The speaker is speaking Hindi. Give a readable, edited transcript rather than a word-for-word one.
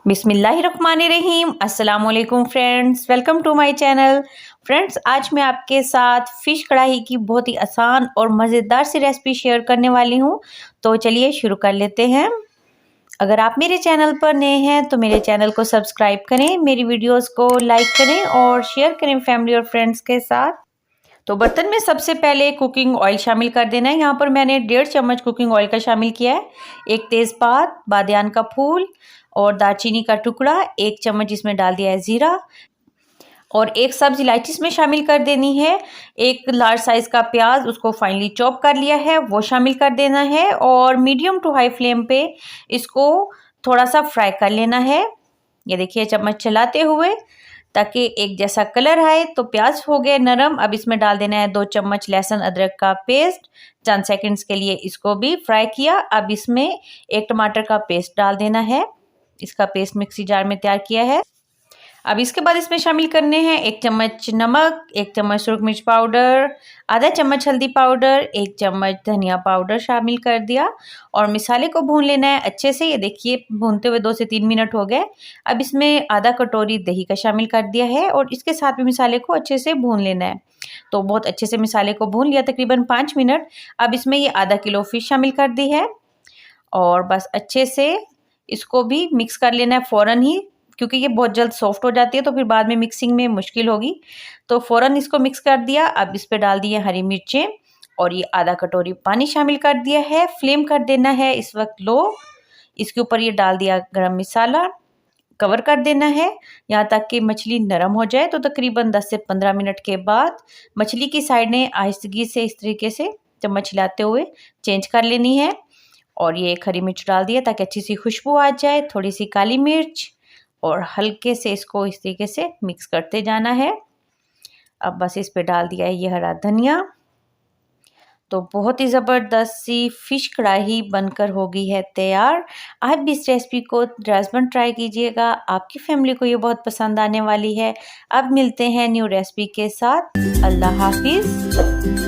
बिस्मिल्लाहिर्रहमानिर्रहीम। अस्सलाम वालेकुम friends, welcome to my channel. Friends, आज मैं आपके साथ फ़िश कढ़ाई की बहुत ही आसान और मज़ेदार सी रेसिपी शेयर करने वाली हूँ। तो चलिए शुरू कर लेते हैं। अगर आप मेरे चैनल पर नए हैं तो मेरे चैनल को सब्सक्राइब करें, मेरी वीडियोस को लाइक करें और शेयर करें फैमिली और फ्रेंड्स के साथ। तो बर्तन में सबसे पहले कुकिंग ऑयल शामिल कर देना है। यहाँ पर मैंने 1.5 चम्मच कुकिंग ऑयल का शामिल किया है। एक तेज़पात, बादियान का फूल और दालचीनी का टुकड़ा, 1 चम्मच इसमें डाल दिया है ज़ीरा और एक सब्ज़ इलायची इसमें शामिल कर देनी है। एक लार्ज साइज़ का प्याज, उसको फाइनली चॉप कर लिया है, वो शामिल कर देना है और मीडियम टू हाई फ्लेम पे इसको थोड़ा सा फ्राई कर लेना है। ये देखिए चम्मच चलाते हुए ताकि एक जैसा कलर आए। तो प्याज हो गए नरम। अब इसमें डाल देना है 2 चम्मच लहसुन अदरक का पेस्ट। चंद सेकंड्स के लिए इसको भी फ्राई किया। अब इसमें 1 टमाटर का पेस्ट डाल देना है। इसका पेस्ट मिक्सी जार में तैयार किया है। अब इसके बाद इसमें शामिल करने हैं 1 चम्मच नमक, 1 चम्मच सुरख मिर्च पाउडर, आधा चम्मच हल्दी पाउडर, 1 चम्मच धनिया पाउडर शामिल कर दिया और मसाले को भून लेना है अच्छे से। ये देखिए भूनते हुए 2 से 3 मिनट हो गए। अब इसमें आधा कटोरी दही का शामिल कर दिया है और इसके साथ भी मसाले को अच्छे से भून लेना है। तो बहुत अच्छे से मसाले को भून लिया, तकरीबन 5 मिनट। अब इसमें ये आधा किलो फिश शामिल कर दी है और बस अच्छे से इसको भी मिक्स कर लेना है फ़ौरन ही, क्योंकि ये बहुत जल्द सॉफ्ट हो जाती है तो फिर बाद में मिक्सिंग में मुश्किल होगी। तो फ़ौरन इसको मिक्स कर दिया। अब इस पे डाल दिए हरी मिर्चें और ये आधा कटोरी पानी शामिल कर दिया है। फ्लेम कर देना है इस वक्त लो। इसके ऊपर ये डाल दिया गरम मसाला, कवर कर देना है यहाँ तक कि मछली नरम हो जाए। तो तकरीबन 10 से 15 मिनट के बाद मछली की साइडें आहिस्तगी से इस तरीके से चम्मच हिलाते हुए चेंज कर लेनी है और ये एक हरी मिर्च डाल दिया ताकि अच्छी सी खुशबू आ जाए, थोड़ी सी काली मिर्च और हल्के से इसको इस तरीके से मिक्स करते जाना है। अब बस इस पे डाल दिया है ये हरा धनिया। तो बहुत ही ज़बरदस्त सी फ़िश कढ़ाई बनकर हो गई है तैयार। आप भी इस रेसिपी को लाज़मन ट्राई कीजिएगा, आपकी फैमिली को ये बहुत पसंद आने वाली है। अब मिलते हैं न्यू रेसिपी के साथ। अल्लाह हाफिज़।